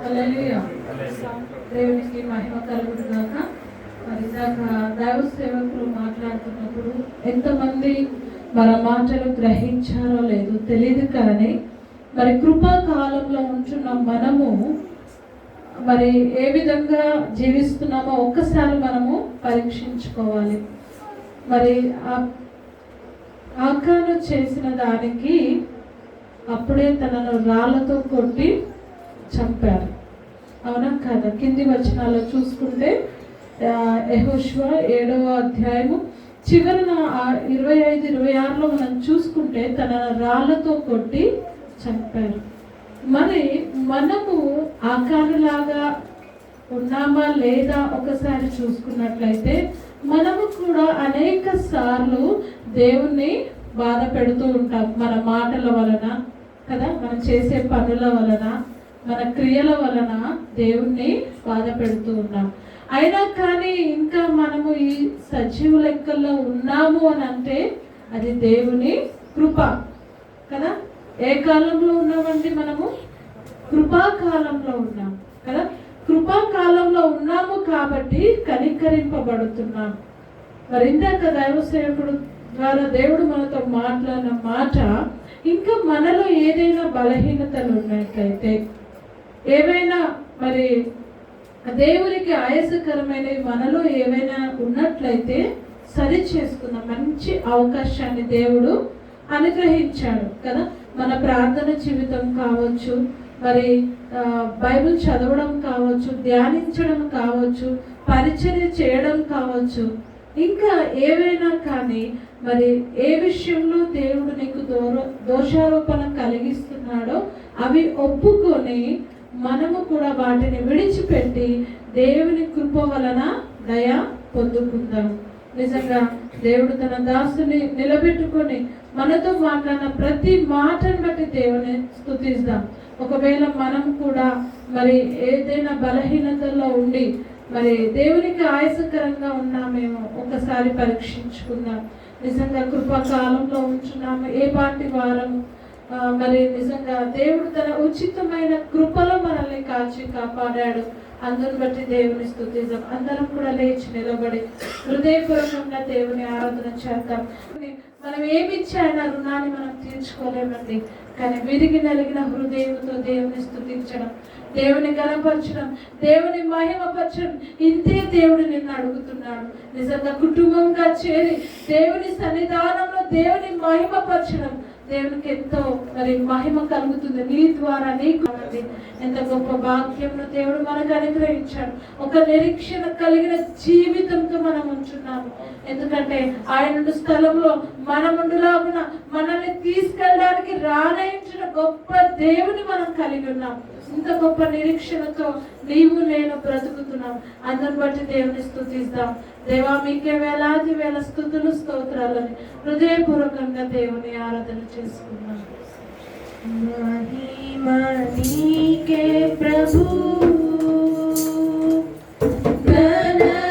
హల్లెలూయా. దేవునికి మహిమ కలుగును గాక. మరి ఇందాక దైవ సేవకులు మాట్లాడుతున్నప్పుడు ఎంతమంది మన మాటలు గ్రహించారో లేదు తెలియదు, కానీ మరి కృపా కాలంలో ఉంటున్న మనము మరి ఏ విధంగా జీవిస్తున్నామో ఒక్కసారి మనము పరీక్షించుకోవాలి. మరి ఆకాను చేసిన దానికి అప్పుడే తనను రాళ్లతో కొట్టి చంపారు, అవునా కదా? కింది వచనాల్లో చూసుకుంటే యెహోషువ 7వ అధ్యాయము చివరన 25-26లో మనం చూసుకుంటే తన రాళ్లతో కొట్టి చంపారు. మరి మనము ఆకారులాగా ఉన్నామా లేదా ఒకసారి చూసుకున్నట్లయితే మనము కూడా అనేక సార్లు దేవుణ్ణి బాధ పెడుతూ ఉంటాం. మన మాటల వలన కదా, మనం చేసే పనుల వలన, మన క్రియల వలన దేవుణ్ణి బాధ పెడుతూ ఉన్నాం. అయినా కానీ ఇంకా మనము ఈ సజీవ లెక్కల్లో ఉన్నాము అని అంటే అది దేవుని కృప కదా. ఏ కాలంలో ఉన్నామండి? మనము కృపాకాలంలో ఉన్నాం కదా. కృపాకాలంలో ఉన్నాము కాబట్టి కనికరింపబడుతున్నాం. మరి ఇందాక దైవ సేవకుడు ద్వారా దేవుడు మనతో మాట్లాడిన మాట, ఇంకా మనలో ఏదైనా బలహీనతలు ఉన్నట్లయితే, ఏవైనా మరి దేవునికి ఆయాసకరమైనవి మనలో ఏవైనా ఉన్నట్లయితే సరి చేసుకున్న మంచి అవకాశాన్ని దేవుడు అనుగ్రహించాడు కదా. మన ప్రార్థన జీవితం కావచ్చు, మరి బైబిల్ చదవడం కావచ్చు, ధ్యానించడం కావచ్చు, పరిచర్య చేయడం కావచ్చు, ఇంకా ఏవైనా కానీ మరి ఏ విషయంలో దేవుడు నీకు దోషారోపణ కలిగిస్తున్నాడో అవి ఒప్పుకొని మనము కూడా వాటిని విడిచిపెట్టి దేవుని కృప వలన దయ పొందుకుందాం. నిజంగా దేవుడు తన దాసుని నిలబెట్టుకొని మనతో మాట్లాడిన ప్రతి మాటను బట్టి దేవుని స్తుతిద్దాం. ఒకవేళ మనం కూడా మరి ఏదైనా బలహీనతల్లో ఉండి మరి దేవునికి ఆయాసకరంగా ఉన్నామేమో ఒకసారి పరీక్షించుకుందాం. నిజంగా కృపాకాలంలో ఉంటున్నాము, ఏ పాటి వారము మరి నిజంగా దేవుడు తన ఉచితమైన కృపలో మనల్ని కాచి కాపాడాడు. అందరిని బట్టి దేవుని స్తుతిద్దాం. అందరం కూడా లేచి నిలబడి హృదయపూర్వకంగా దేవుని ఆరాధన చేద్దాం. మనం ఏమిచ్చి ఆయన రుణాన్ని మనం తీర్చుకోలేమండి, కానీ విరిగి నలిగిన హృదయంతో దేవుని స్తుతించడం, దేవుని గణపరచడం, దేవుని మహిమపరచడం, ఇంతే దేవుడు నిన్ను అడుగుతున్నాడు. నిజంగా కుటుంబంగా చేరి దేవుని సన్నిధానంలో దేవుని మహిమపరచడం దేవునికి ఎంతో మరి మహిమ కలుగుతుంది. నీ ద్వారా నీకు ఎంత గొప్ప భాగ్యంను దేవుడు మనకు అనుగ్రహించాడు. ఒక నిరీక్షణ కలిగిన జీవితంతో మనం ఉంటున్నాము. ఎందుకంటే ఆయన స్థలంలో మనముండులాగున మనల్ని తీసుకెళ్ళడానికి రానయించిన గొప్ప దేవుని మనం కలిగి ఉన్నాం. ఇంత గొప్ప నిరీక్షణతో నీవు నేను బ్రతుకుతున్నాం. అందరిని బట్టి దేవుని స్తుతిద్దాం. దేవా, మీకే వేలాది వేల స్తుతులు స్తోత్రాలని హృదయపూర్వకంగా దేవుని ఆరాధన చేసుకున్నాం. మహిమ నీకే ప్రభు, ప్రభు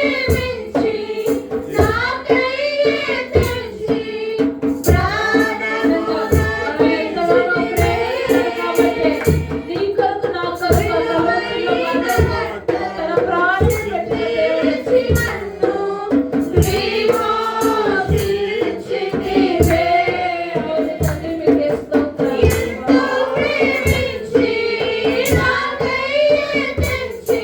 ప్రేమించి నాకై తెంచి ప్రాణము నర్పించితివే. నీ కొరకు నా కొరకు తన ప్రాణం పెట్టిన దేవుడు నన్ను విమోచించితివే. తండ్రి మీకే స్తోత్రాలు. ఎంతో ప్రేమించి నాకై తెంచి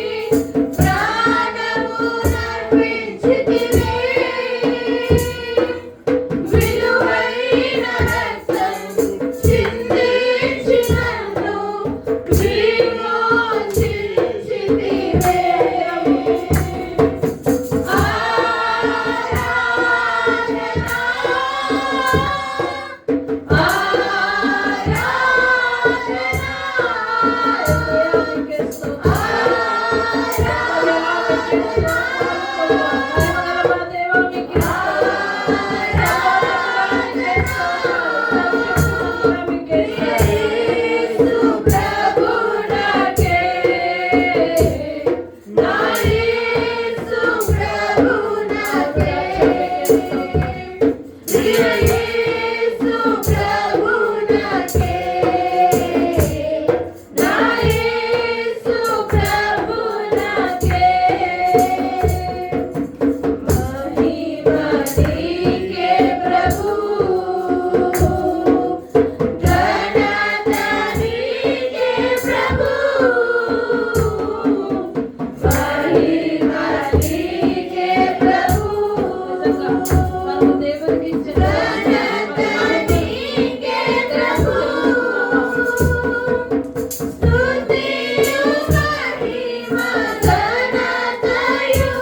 ప్రాణము నర్పించితివే. విలువైన రక్తం చిందించి నన్ను విమోచించితివే. యేసు ప్రభునకే నా యేసు ప్రభునకే యేసు ప్రభునకే నా యేసు ప్రభునకే మహిమ నీకే ప్రభు ఘనత నీకే ప్రభు మహిమ నీకే ప్రభు మనము దేవునికి ఇచ్చిన ఘనత నీకే ప్రభు స్తుతియు మహిమ ఘనతయు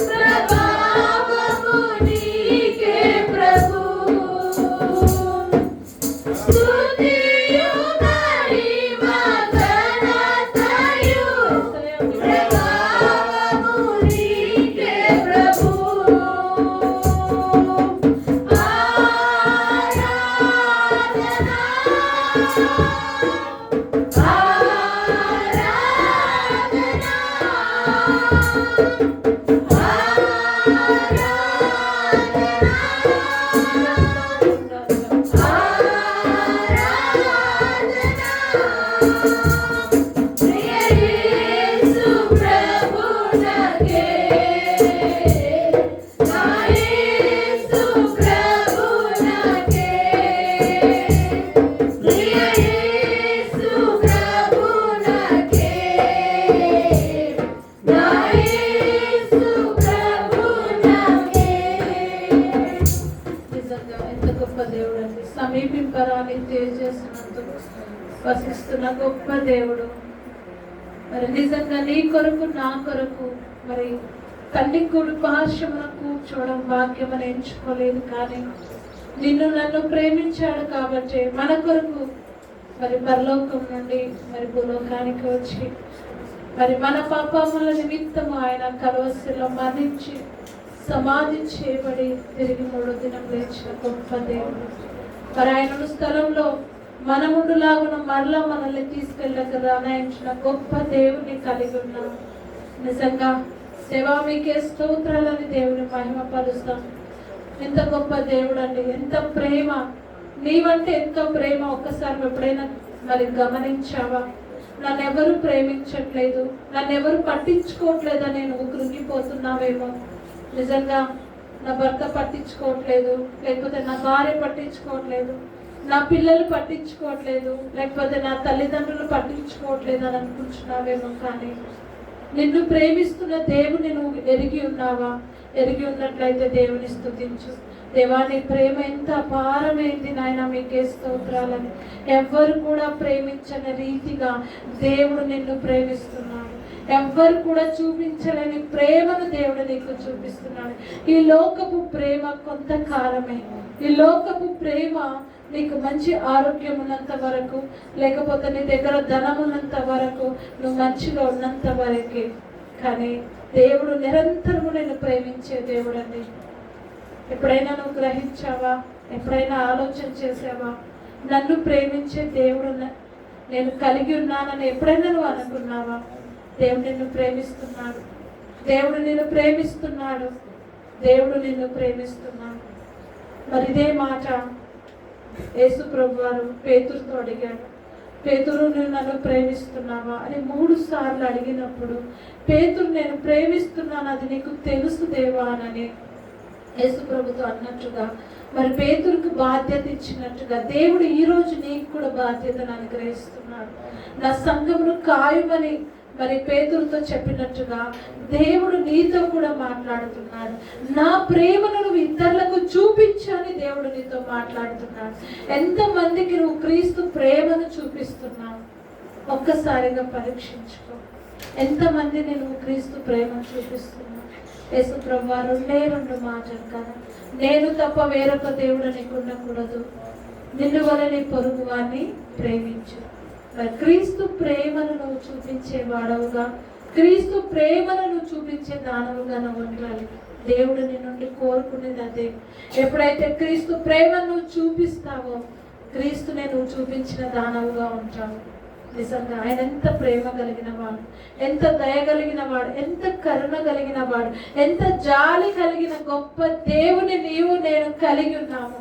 ప్రభావము నీకే ప్రభు స్తుతియు మహిమ ఘనతయు ప్రభావము నీకే ప్రభు యేసు ప్రభునకే నా యేసు ప్రభునకే యేసు ప్రభునకే నా యేసు ప్రభునకే. నిజంగా ఎంత గొప్ప దేవుడు అండి. సమీపింపరాని తేజస్సునందు వసిస్తున్న గొప్ప దేవుడు. మరి నిజంగా నీ కొరకు నా కొరకు మరి తల్లి కుడి పార్శ్వమున కూర్చోవడం భాగ్యం అని ఎంచుకోలేదు, కానీ నిన్ను నన్ను ప్రేమించాడు కాబట్టి మన కొరకు మరి పరలోకం నుండి మరి భూలోకానికి వచ్చి మరి మన పాపముల నిమిత్తము ఆయన కలవసిలో మరణించి సమాధి చేయబడి తిరిగి 3వ దినం లేచిన గొప్ప దేవుడు. మరి ఆయన స్థలంలో మనముండులాగున మరలా మనల్ని తీసుకెళ్ళక రానాయించిన గొప్ప దేవుని కలిగి ఉన్నాం. నిజంగా సేవా మీకే స్తోత్రాలని దేవుని మహిమపరుస్తాం. ఎంత గొప్ప దేవుడు అండి, ఎంత ప్రేమ. నీవంటే ఎంతో ప్రేమ ఒక్కసారి ఎప్పుడైనా మరి గమనించావా? నన్ను ఎవరు ప్రేమించట్లేదు, నన్ను ఎవరు పట్టించుకోవట్లేదని నువ్వు కృంగిపోతున్నావేమో. నిజంగా నా భర్త పట్టించుకోవట్లేదు, లేకపోతే నా భార్య పట్టించుకోవట్లేదు, నా పిల్లలు పట్టించుకోవట్లేదు, లేకపోతే నా తల్లిదండ్రులు పట్టించుకోవట్లేదు అని అనుకుంటున్నావేమో. కానీ నిన్ను ప్రేమిస్తున్న దేవుని నువ్వు ఎరిగి ఉన్నావా? ఎరిగి ఉన్నట్లయితే దేవుని స్తుతించు. దేవా, నీ ప్రేమ ఎంత అపారమైంది నాయన, మీకే స్తోత్రాలని. ఎవ్వరు కూడా ప్రేమించని రీతిగా దేవుడు నిన్ను ప్రేమిస్తున్నాడు. ఎవ్వరు కూడా చూపించలేని ప్రేమను దేవుడు నీకు చూపిస్తున్నాడు. ఈ లోకపు ప్రేమ కొంతకాలమే. ఈ లోకపు ప్రేమ నీకు మంచి ఆరోగ్యం ఉన్నంత వరకు, లేకపోతే నీ దగ్గర ధనం ఉన్నంత వరకు, నువ్వు మంచిగా ఉన్నంత వరకే. కానీ దేవుడు నిరంతరము నేను ప్రేమించే దేవుడు అండి. ఎప్పుడైనా నువ్వు గ్రహించావా? ఎప్పుడైనా ఆలోచన చేసావా? నన్ను ప్రేమించే దేవుడు నేను కలిగి ఉన్నానని ఎప్పుడైనా నువ్వు అనుకున్నావా? దేవుడు నిన్ను ప్రేమిస్తున్నాడు. దేవుడు నిన్ను ప్రేమిస్తున్నాడు, దేవుడు నిన్ను ప్రేమిస్తున్నాడు. మరి ఇదే మాట యేసు ప్రభు వారు పేతురుతో అడిగాడు. పేతురు, నువ్వు నన్ను ప్రేమిస్తున్నావా అని 3 సార్లు అడిగినప్పుడు పేతురు, నేను ప్రేమిస్తున్నాను, అది నీకు తెలుసు దేవా అని యేసు ప్రభుతో అన్నట్టుగా, మరి పేతురుకు బాధ్యత ఇచ్చినట్టుగా దేవుడు ఈరోజు నీకు కూడా బాధ్యతను అనుగ్రహిస్తున్నాడు. నా సంఘమును కాయమని మరి పేతురుతో చెప్పినట్టుగా దేవుడు నీతో కూడా మాట్లాడుతున్నాడు. నా ప్రేమను నువ్వు ఇతరులకు చూపించని దేవుడు నీతో మాట్లాడుతున్నాడు. ఎంతమందికి నువ్వు క్రీస్తు ప్రేమను చూపిస్తున్నావు? ఒక్కసారిగా పరీక్షించుకో. ఎంతమందిని నువ్వు క్రీస్తు ప్రేమను చూపిస్తున్నావు? యేసు ప్రభువారు 2 మాటలు కదా, నేను తప్ప వేరొక దేవుడు నీకు ఉండకూడదు, నిన్ను వల్ల నీ పొరుగు వారిని ప్రేమించు. మరి క్రీస్తు ప్రేమను నువ్వు చూపించే వాడవుగా, క్రీస్తు ప్రేమను నువ్వు చూపించే దానవుగా నువ్వు ఉండాలి. దేవుడు నీ నుండి కోరుకునేది అదే. ఎప్పుడైతే క్రీస్తు ప్రేమను నువ్వు చూపిస్తావో, క్రీస్తునే నువ్వు చూపించిన దానవుగా ఉంటావు. నిజంగా ఆయన ఎంత ప్రేమ కలిగిన వాడు, ఎంత దయ కలిగిన వాడు, ఎంత కరుణ కలిగిన వాడు, ఎంత జాలి కలిగిన గొప్ప దేవుని నీవు నేను కలిగి ఉన్నాము.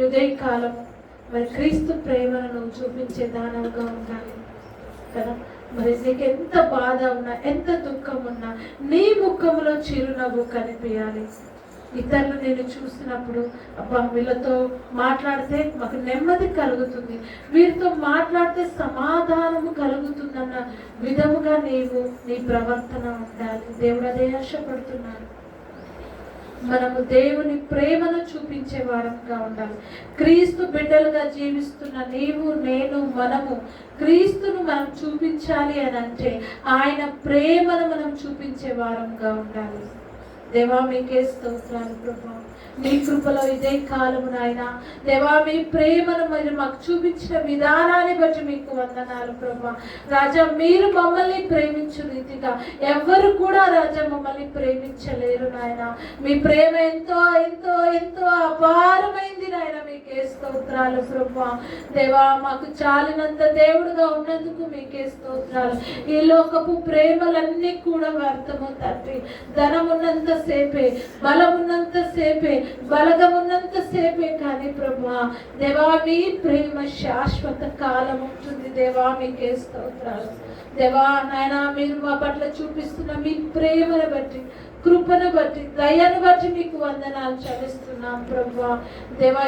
ఉదయకాలం మరి క్రీస్తు ప్రేమను నువ్వు చూపించే దానవుగా ఉండాలి కదా. మరి నీకు ఎంత బాధ ఉన్నా, ఎంత దుఃఖం ఉన్నా, నీ ముఖంలో చిరునవ్వు కనిపించాలి. ఇతరులు నేను చూసినప్పుడు, అబ్బా వీళ్ళతో మాట్లాడితే మాకు నెమ్మది కలుగుతుంది, వీరితో మాట్లాడితే సమాధానము కలుగుతుందన్న విధముగా నీ ప్రవర్తన ఉండాలి. దేవుడు అదే ఆశపడుతున్నాడు. మనము దేవుని ప్రేమను చూపించే వారంగా ఉండాలి. క్రీస్తు బిడ్డలుగా జీవిస్తున్న నీవు, నేను, మనము క్రీస్తును మనం చూపించాలి అని అంటే ఆయన ప్రేమను మనం చూపించే వారంగా ఉండాలి. దేవా మీకే స్తోత్రాలు ప్రభా, మీ కృపలో ఇదే కాలము నాయన. దేవా మీ ప్రేమను మీరు మాకు చూపించిన విధానాన్ని బట్టి మీకు వందనాలు ప్రభా. రాజా మీరు మమ్మల్ని ప్రేమించు రీతిగా ఎవ్వరు కూడా రాజా మమ్మల్ని ప్రేమించలేరు నాయన. మీ ప్రేమ ఎంతో ఎంతో ఎంతో అపారమైంది నాయన. మీకే స్తోత్రాలు ప్రభా. దేవా మాకు చాలినంత దేవుడుగా ఉన్నందుకు మీకే స్తోత్రాలు. ఈ లోకపు ప్రేమలన్నీ కూడా వ్యర్థము తండ్రి. ధనం ఉన్నంత సేపే, బలం ఉన్నంత సేపే, బలగం ఉన్నంత సేపే కానీ ప్రభువా దేవా మీ ప్రేమ శాశ్వత కాలం ఉంటుంది. దేవా మీకే స్తోత్రాలు. దేవా నాయన మీరు మా పట్ల చూపిస్తున్న మీ ప్రేమను బట్టి, కృపను బట్టి, దయను బట్టి మీకు వందనాలు చెల్లిస్తున్నాం ప్రభువా. దేవా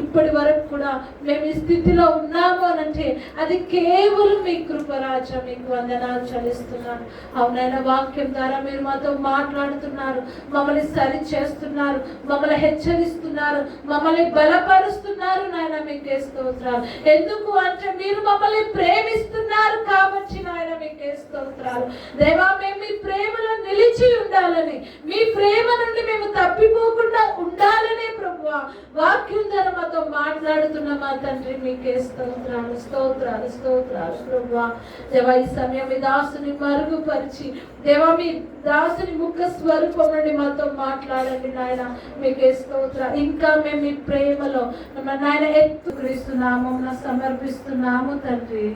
ఇప్పటి వరకు కూడా మేము ఈ స్థితిలో ఉన్నాము అనంటే అది కేవలం మీ కృప రాజా. మీకు వందనాలు చెల్లిస్తున్నాను. అవునైనా వాక్యం ద్వారా మీరు మాతో మాట్లాడుతున్నారు, మమ్మల్ని సరి చేస్తున్నారు, మమ్మల్ని హెచ్చరిస్తున్నారు, మమ్మల్ని బలపరుస్తున్నారు నాయన. మీకే స్తోత్రాలు. ఎందుకు అంటే మీరు మమ్మల్ని ప్రేమిస్తున్నారు కాబట్టి నాయన. మీకే స్తోత్రాలు. దేవా మేము మీ ప్రేమలో నిలిచి ఉండాలని, మీ ప్రేమ నుండి మేము తప్పిపోకుండా ఉండాలనే ప్రభువా వాక్యం ద్వారా మాతో మాట్లాడుతున్న మా తండ్రి. మీకే స్తోత్రాలు స్తోత్రాలు స్తోత్రాలు ప్రభువా. దేవా ఈ సమయం మీ దాసుని మరుగుపరిచి దేవా మీ దాసుని ముఖ స్వరూపం నుండి మాతో మాట్లాడండి నాయన. మీకే స్తోత్రాలు. ఇంకా మేము మీ ప్రేమలో నాయన ఎత్తు క్రీస్తు నామమున సమర్పిస్తున్నాము తండ్రి.